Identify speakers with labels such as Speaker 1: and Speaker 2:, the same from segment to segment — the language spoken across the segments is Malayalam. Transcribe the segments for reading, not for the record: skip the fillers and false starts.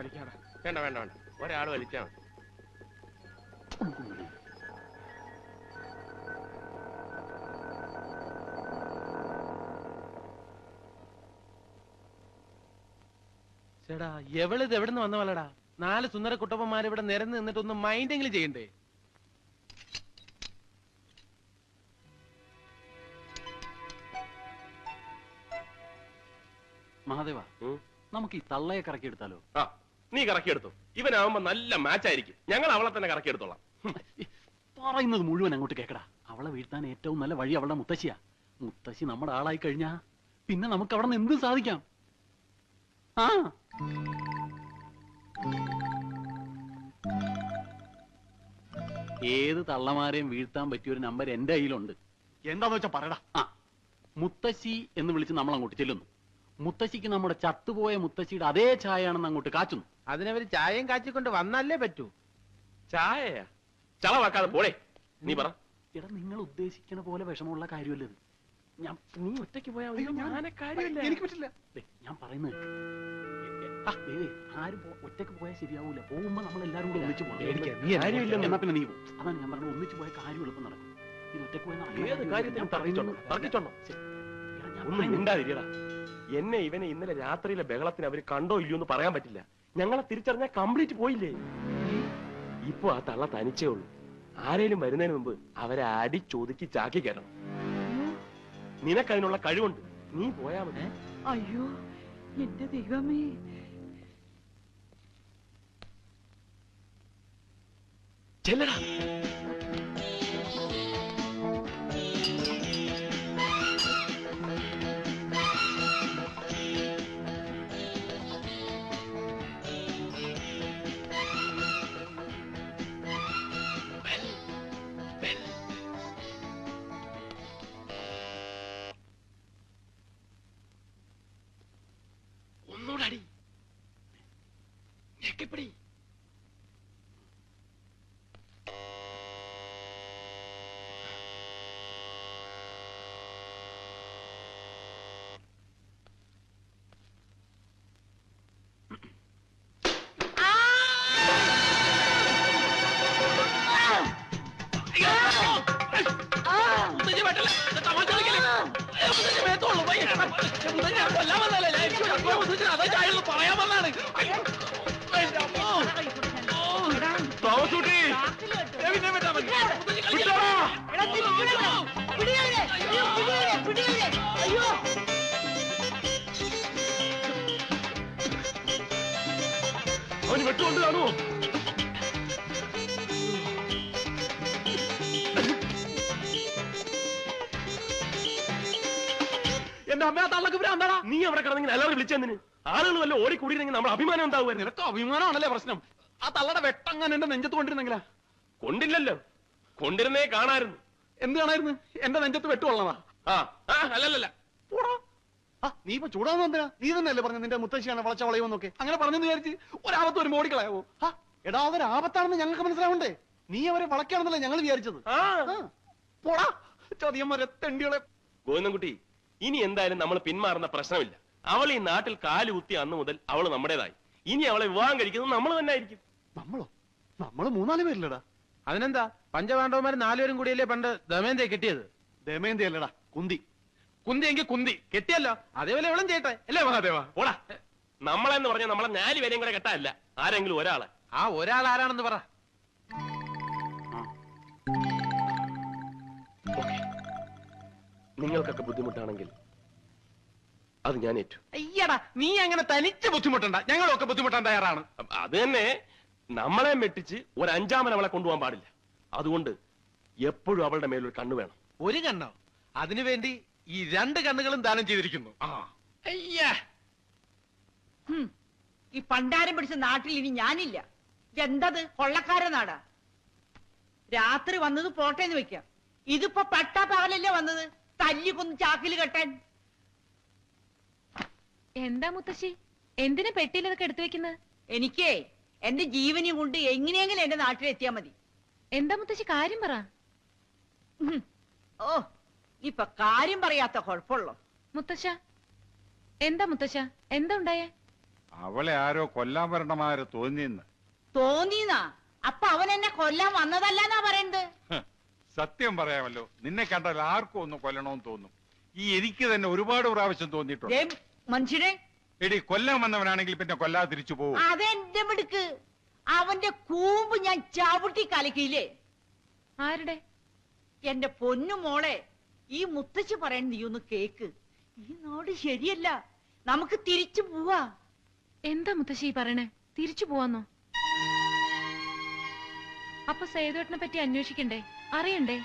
Speaker 1: വേണ്ട വേണ്ട വേണ്ട, ഒരാൾ വലിച്ചാ മതി.
Speaker 2: ചേടാ എവളിത് എവിടുന്ന് വന്ന പോലെടാ? 4 സുന്ദര കുട്ടപ്പന്മാരിവിടെ നിരന്ന് നിന്നിട്ടൊന്ന് മൈൻഡെങ്കിലും ചെയ്യണ്ടേ?
Speaker 3: മഹാദേവ, നമുക്ക് ഈ തള്ളയെ കറക്കിയെടുത്താലോ?
Speaker 1: ആ, നീ കറക്കിയെടുത്തു. ഇവനാവുമ്പോ നല്ല മാച്ച് ആയിരിക്കും. ഞങ്ങൾ അവളെ തന്നെ കറക്കിയെടുത്തോളാം.
Speaker 3: പറയുന്നത് മുഴുവൻ അങ്ങോട്ട് കേക്കടാ. അവളെ വീഴ്ത്താൻ ഏറ്റവും നല്ല വഴി അവളുടെ മുത്തശ്ശിയാ. മുത്തശ്ശി നമ്മുടെ ആളായി കഴിഞ്ഞാ പിന്നെ നമുക്ക് അവിടെ നിന്ന് എന്തും സാധിക്കാം. ആ ഏത് തള്ളമാരെയും വീഴ്ത്താൻ പറ്റിയൊരു നമ്പർ എന്റെ കയ്യിലുണ്ട്.
Speaker 4: എന്താന്ന് വെച്ചാ പറയടാ.
Speaker 3: ആ, മുത്തശ്ശി എന്ന് വിളിച്ച് നമ്മൾ അങ്ങോട്ട് ചെല്ലുന്നു. മുത്തശ്ശിക്ക് നമ്മുടെ ചത്തുപോയ മുത്തശ്ശിയുടെ അതേ ചായയാണെന്ന് അങ്ങോട്ട് കാച്ചുന്നു.
Speaker 2: അതിനവര് ചായയും കാച്ചിക്കൊണ്ട് വന്നല്ലേ പറ്റൂ.
Speaker 1: ചായയാ? ചളവാക്കാതെ പോളേ. നീ പറ.
Speaker 3: എടാ, നിങ്ങൾ ഉദ്ദേശിക്കുന്ന പോലെ വിഷമമുള്ള കാര്യമല്ല ഇത്.
Speaker 1: നീ ഒറ്റയ്ക്ക് പോയാ
Speaker 4: എനിക്ക് പറ്റില്ല.
Speaker 3: ഞാൻ പറയുന്നത് ആരും ഒറ്റയ്ക്ക് പോയാൽ ശരിയാവൂല. പോകുമ്പോ നമ്മൾ എല്ലാരും കൂടെ ഒന്നിച്ചു പോകണം. എന്നാ പിന്നെ നീ പോകും. അതാണ് ഞാൻ പറഞ്ഞത്, ഒന്നിച്ചു പോയ കാര്യം എളുപ്പം നടക്കും. ഇത് ഒറ്റയ്ക്ക്
Speaker 1: പോയാൽ എന്നെ ഇവനെ ഇന്നലെ രാത്രിയിലെ ബഹളത്തിന് അവര് കണ്ടോ ഇല്ലയോ എന്ന് പറയാൻ പറ്റില്ല. ഞങ്ങളെ തിരിച്ചറിഞ്ഞാൽ കംപ്ലീറ്റ് പോയില്ലേ. ഇപ്പൊ ആ തള്ള തനിച്ചേ ഉള്ളൂ. ആരേലും വരുന്നതിന് മുമ്പ് അവരെ അടിച്ചൊതുക്കി ചാക്കി കയറണം. നിനക്കതിനുള്ള കഴിവുണ്ട്. നീ പോയാ മതി.
Speaker 5: അയ്യോ എന്റെ ദൈവമേ,
Speaker 1: ചെല്ലടാ. ഒന്നൂടടി ഞെക്കിപ്പിടി. അവന് വെട്ടുകൊണ്ട് കാണുമോ? എന്റെ അമ്മ തള്ളക്ക് ഭ്രാന്താടാ. നീ അവിടെ കിടന്നെങ്കിൽ എല്ലാവരും വിളിച്ചെന്തിന്? ആളുകൾ വല്ല ഓടിക്കൂടിയിരുന്നെങ്കിൽ നമ്മുടെ അഭിമാനം ഉണ്ടാവുക.
Speaker 3: നിനക്ക് അഭിമാനമാണല്ലേ പ്രശ്നം? ആ തള്ളയുടെ വെട്ടങ്ങാൻ എന്റെ നെഞ്ചത്ത് കൊണ്ടിരുന്നെങ്കിലാ.
Speaker 1: കൊണ്ടില്ലല്ലോ. കൊണ്ടിരുന്നേ കാണായിരുന്നു.
Speaker 3: എന്ത് കാണായിരുന്നു? എന്റെ നെഞ്ചത്ത് വെട്ടുകൊള്ളണതാ.
Speaker 1: അല്ലല്ല.
Speaker 4: നീ ഇപ്പൊ ചൂടാവുന്ന എന്തിനാ? നീ തന്നെയല്ലേ പറഞ്ഞു നിന്റെ മുത്തശ്ശിയാണ് വളച്ച വളയുമെന്നൊക്കെ.
Speaker 3: അങ്ങനെ പറഞ്ഞെന്ന് വിചാരിച്ച് ഒരാപത്ത് ഒരു മോടിക്കളയാവോ?
Speaker 4: എടാ, അതൊരു ആപത്താണെന്ന് ഞങ്ങൾക്ക് മനസ്സിലാവണ്ടേ? നീ അവരെ വളയ്ക്കാണെന്നല്ലേ ഞങ്ങൾ വിചാരിച്ചത്.
Speaker 3: പോടാ ചതിയന്മാരെ തെണ്ടികളെ.
Speaker 1: ഗോവിന്ദൻകുട്ടി, ഇനി എന്തായാലും നമ്മൾ പിന്മാറുന്ന പ്രശ്നമില്ല. അവൾ ഈ നാട്ടിൽ കാല് കുത്തി അന്ന് മുതൽ അവൾ നമ്മുടേതായി. ഇനി അവളെ വിവാഹം കഴിക്കുന്നത് നമ്മൾ തന്നെ ആയിരിക്കും.
Speaker 4: നമ്മളോ? നമ്മള് 3-4 പേരില്ലടാ.
Speaker 2: അതിനെന്താ, പഞ്ചപാണ്ഡവന്മാർ 4 പേരും കൂടിയല്ലേ പണ്ട് ദമയന്തിയെ കെട്ടിയത്?
Speaker 4: ദമയന്തി അല്ലടാ, കുന്തി.
Speaker 2: കുന്തിയെങ്കിൽ കുന്തി കെട്ടിയല്ലോ, അതേപോലെ ഇവളും ചെയ്യട്ടെ അല്ലേ മഹാദേവ?
Speaker 1: ഓടാ. നമ്മളെന്ന് പറഞ്ഞാൽ നമ്മളെ 4 പേരെയും കൂടെ കെട്ടാല്ല, ആരെങ്കിലും ഒരാളെ.
Speaker 2: ആ ഒരാൾ ആരാണെന്ന് പറ.
Speaker 1: നിങ്ങൾക്കൊക്കെ ബുദ്ധിമുട്ടാണെങ്കിൽ അത് ഞാൻ ഏറ്റു.
Speaker 2: അയ്യടാ, നീ അങ്ങനെ തനിച്ച് ബുദ്ധിമുട്ടണ്ട, ഞങ്ങളൊക്കെ ബുദ്ധിമുട്ടാൻ തയ്യാറാണ്.
Speaker 1: അത് തന്നെ, നമ്മളെ മെട്ടിച്ച് ഒരു 5-ാമൻ അവളെ കൊണ്ടുപോകാൻ പാടില്ല. അതുകൊണ്ട് എപ്പോഴും അവളുടെ മേലൊരു കണ്ണു വേണം.
Speaker 2: ഒരു കണ്ണോ? അതിനുവേണ്ടി ഈ 2 കണ്ണുകളും ദാനം ചെയ്തിരിക്കുന്നു.
Speaker 1: അയ്യാ,
Speaker 5: ഈ പണ്ടാരം പിടിച്ച നാട്ടിൽ ഇനി ഞാനില്ല. എന്തത് കൊള്ളക്കാര നാടാ? രാത്രി വന്നത് പോട്ടേന്ന് വെക്കാം. ഇതിപ്പോ പട്ടാ പകലല്ലേ വന്നത്, തല്ലി കൊന്ന് ചാക്കില് കെട്ടാൻ.
Speaker 6: എന്താ മുത്തശ്ശി, എന്തിനാ പെട്ടിയിലതൊക്കെ എടുത്തു വെക്കുന്നത്?
Speaker 5: എനിക്കേ എന്റെ ജീവനും കൊണ്ട് എങ്ങനെയെങ്കിലും എന്റെ നാട്ടിലെത്തിയാ മതി.
Speaker 6: എന്താ മുത്തശ്ശി, കാര്യം പറ.
Speaker 5: ഓ, ഇപ്പൊ കാര്യം പറയാത്ത കുഴപ്പമുള്ളൂ.
Speaker 6: മുത്തശ്ശ, എന്താ മുത്തശ്ശ, എന്താ ഉണ്ടായേ?
Speaker 7: അവളെ ആരോ കൊല്ലാൻ വരണമാര് തോന്നിയെന്ന്.
Speaker 5: തോന്നിന്നാ? അപ്പൊ അവൻ എന്നെ കൊല്ലാൻ വന്നതല്ലെന്നാ പറയുന്നത്.
Speaker 7: സത്യം പറയാമല്ലോ, നിന്നെ കണ്ടാൽ ആർക്കും ഒന്ന് കൊല്ലണമെന്ന് തോന്നും. എനിക്ക് തന്നെ ഒരുപാട് പ്രാവശ്യം തോന്നിയിട്ടുണ്ട്.
Speaker 5: മനുഷ്യനെ
Speaker 7: എടി, കൊല്ലാൻ വന്നവനാണെങ്കിൽ പിന്നെ കൊല്ലാതെ തിരിച്ചു പോകും.
Speaker 5: അതെന്റെ മിടുക്ക്. അവന്റെ കൂമ്പ് ഞാൻ ചവിട്ടി കലക്കിയില്ലേ.
Speaker 6: ആരുടെ?
Speaker 5: എന്റെ പൊന്നു മോളെ, ഈ മുത്തശ്ശി പറയണ നീ ഒന്ന് കേക്ക്. ഈ നാട് ശരിയല്ല, നമുക്ക് തിരിച്ചു പോവാ.
Speaker 6: എന്താ മുത്തശ്ശി പറയണേ? തിരിച്ചു പോവാന്നോ? അപ്പൊ സേതുവേട്ടനെ പറ്റി അന്വേഷിക്കണ്ടേ? അറിയണ്ടേ?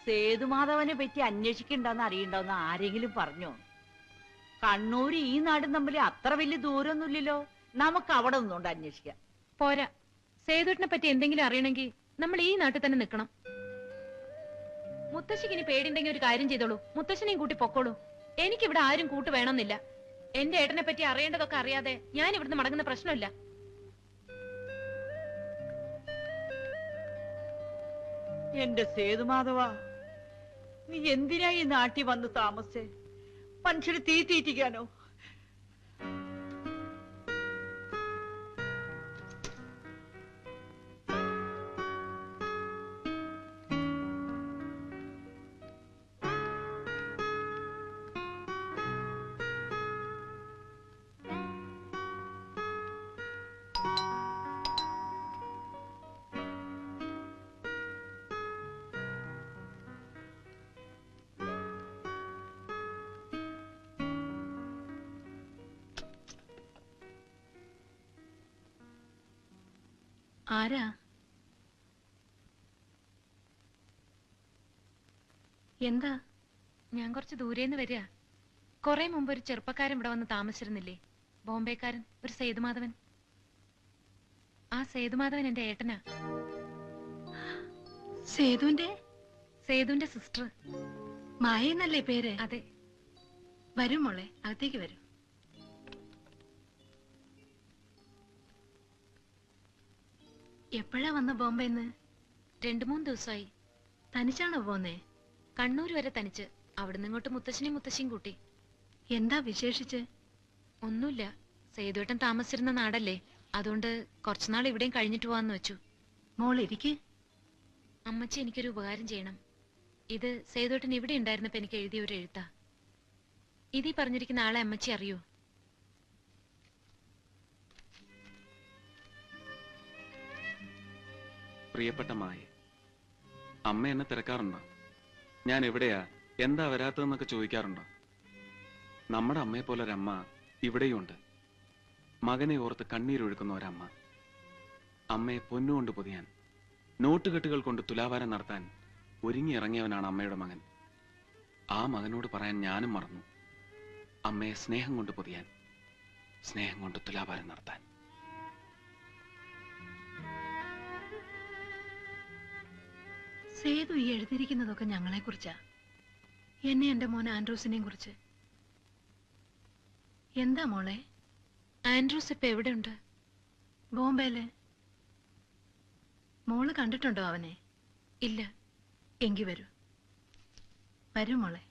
Speaker 5: സേതുമാധവനെ പറ്റി അന്വേഷിക്കണ്ടെന്ന് അറിയണ്ടെന്ന് ആരെങ്കിലും പറഞ്ഞോ? കണ്ണൂര് ഈ നാടും തമ്മിൽ അത്ര വലിയ ദൂരമൊന്നുമില്ലല്ലോ. നമുക്ക് അവിടെ നിന്നുകൊണ്ട് അന്വേഷിക്കാം.
Speaker 6: പോരാ, സേതുവേട്ടനെ പറ്റി എന്തെങ്കിലും അറിയണമെങ്കിൽ നമ്മൾ ഈ നാട്ടിൽ തന്നെ നിൽക്കണം. മുത്തശ്ശിക്ക് ഇനി പേടിണ്ടെങ്കിൽ ഒരു കാര്യം ചെയ്തോളൂ, മുത്തശ്ശനെയും കൂട്ടി പൊക്കോളൂ. എനിക്കിവിടെ ആരും കൂട്ട് വേണമെന്നില്ല. എന്റെ ഏട്ടനെ പറ്റി അറിയേണ്ടതൊക്കെ അറിയാതെ ഞാൻ ഇവിടുന്ന് മടങ്ങുന്ന പ്രശ്നമില്ല.
Speaker 5: എന്റെ സേതുമാധവ, നീ എന്തിനാ ഈ നാട്ടിൽ വന്ന് താമസിച്ചേ? മനുഷ്യര് തീ തീറ്റിക്കാനോ?
Speaker 6: ആരാ? എന്താ? ഞാൻ കുറച്ച് ദൂരേന്ന് വരിക. കുറെ മുമ്പ് ഒരു ചെറുപ്പക്കാരൻ ഇവിടെ വന്ന് താമസിച്ചിരുന്നില്ലേ? ബോംബെക്കാരൻ, ഒരു സേതുമാധവൻ. ആ സേതുമാധവൻ എന്റെ ഏട്ടനാ. സേതുവിന്റെ സിസ്റ്റർ. മായ എന്നല്ലേ പേര്? അതെ. വരൂ മോളെ, അകത്തേക്ക് വരൂ. എപ്പോഴാ വന്ന ബോംബെന്ന്? 2-3 ദിവസമായി. തനിച്ചാണോ പോന്നേ? കണ്ണൂർ വരെ തനിച്ച്. അവിടുന്ന് ഇങ്ങോട്ട് മുത്തശ്ശനെയും മുത്തശ്ശിയും കൂട്ടി. എന്താ വിശേഷിച്ച്? ഒന്നുമില്ല. സേതുവേട്ടൻ താമസിച്ചിരുന്ന നാടല്ലേ, അതുകൊണ്ട് കുറച്ചുനാൾ ഇവിടെയും കഴിഞ്ഞിട്ട് പോവാന്ന് വെച്ചു. മോൾ ഇരിക്ക്. അമ്മച്ചി എനിക്കൊരു ഉപകാരം ചെയ്യണം. ഇത് സേതുവേട്ടൻ ഇവിടെ ഉണ്ടായിരുന്നപ്പോ എനിക്ക് എഴുതിയ ഒരു എഴുത്താ. ഇതീ പറഞ്ഞിരിക്കുന്ന ആളെ അമ്മച്ചി അറിയോ?
Speaker 3: പ്രിയപ്പെട്ട മായ, അമ്മ എന്നെ തിരക്കാറുണ്ടോ? ഞാൻ എവിടെയാ, എന്താ വരാത്തതെന്നൊക്കെ ചോദിക്കാറുണ്ടോ? നമ്മുടെ അമ്മയെ പോലെ ഒരമ്മ ഇവിടെയും ഉണ്ട്. മകനെ ഓർത്ത് കണ്ണീരൊഴുക്കുന്ന ഒരമ്മ. അമ്മയെ പൊന്നുകൊണ്ട് പൊതിയാൻ, നോട്ടുകെട്ടുകൾ കൊണ്ട് തുലാഭാരം നടത്താൻ ഒരുങ്ങിയിറങ്ങിയവനാണ് അമ്മയുടെ മകൻ. ആ മകനോട് പറയാൻ ഞാനും മറന്നു. അമ്മയെ സ്നേഹം കൊണ്ട് പൊതിയാൻ, സ്നേഹം കൊണ്ട് തുലാഭാരം നടത്താൻ.
Speaker 6: സേതു ഈ എഴുതിയിരിക്കുന്നതൊക്കെ ഞങ്ങളെ കുറിച്ചാ. എന്നെ എന്റെ മോൻ ആൻഡ്രൂസിനെയും കുറിച്ച്. എന്താ മോളെ? ആൻഡ്രൂസ് ഇപ്പൊ എവിടെയുണ്ട്? ബോംബെയില്. മോള് കണ്ടിട്ടുണ്ടോ അവനെ? ഇല്ല. എങ്കി വരൂ. വരൂ മോളെ.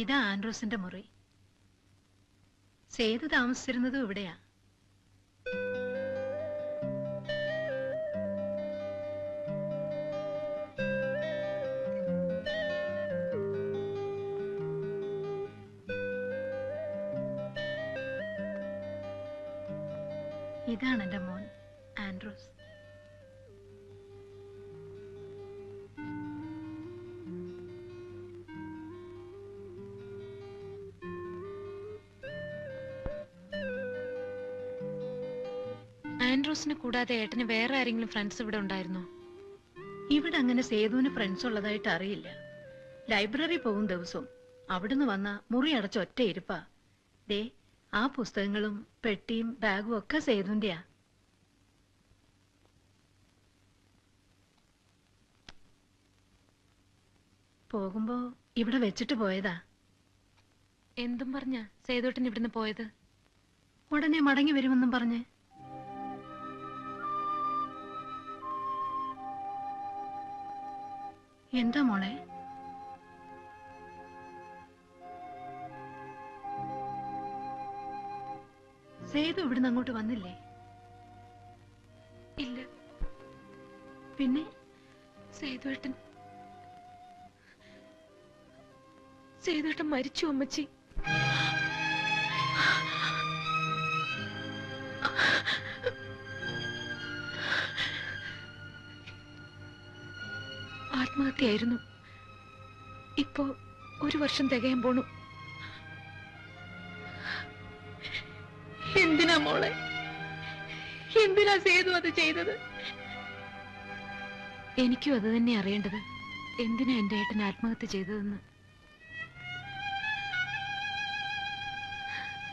Speaker 6: ഇതാ ആൻഡ്രൂസിന്റെ മുറി. സേതു താമസിച്ചിരുന്നതും ഇവിടെയാ. ഇതാണ് എന്റെ മോൻ ആൻഡ്രൂസ്. ആൻഡ്രൂസിനെ കൂടാതെ ഏട്ടന് വേറെ ആരെങ്കിലും ഫ്രണ്ട്സ് ഇവിടെ ഉണ്ടായിരുന്നോ? ഇവിടെ അങ്ങനെ സേതുവിന് ഫ്രണ്ട്സ് ഉള്ളതായിട്ട് അറിയില്ല. ലൈബ്രറി പോകും ദിവസവും. അവിടുന്ന് വന്ന മുറി അടച്ച ഒറ്റ ഇരിപ്പാ. ദേ, ആ പുസ്തകങ്ങളും പെട്ടിയും ബാഗും ഒക്കെ സേതുവിന്റെയാ. പോകുമ്പോ ഇവിടെ വെച്ചിട്ട് പോയതാ. എന്തും പറഞ്ഞ സേതുട്ടൻ ഇവിടുന്ന് പോയത്? ഉടനെ മടങ്ങി വരുമെന്നും പറഞ്ഞ്. എന്താ മോളെ? സേതു ഇവിടുന്ന് അങ്ങോട്ട് വന്നില്ലേ? ഇല്ല. പിന്നെ സേതുവേട്ടൻ മരിച്ചു അമ്മച്ചി. ആത്മഹത്യയായിരുന്നു. ഇപ്പോ 1 വർഷം തികയാൻ പോണു. എന്തിനാ മോളെ, എന്തിനാ സേതു അത് ചെയ്തത്? എനിക്കും അത് തന്നെ അറിയേണ്ടത്. എന്തിനാ എന്റെ ഏട്ടൻ ആത്മഹത്യ ചെയ്തതെന്ന്.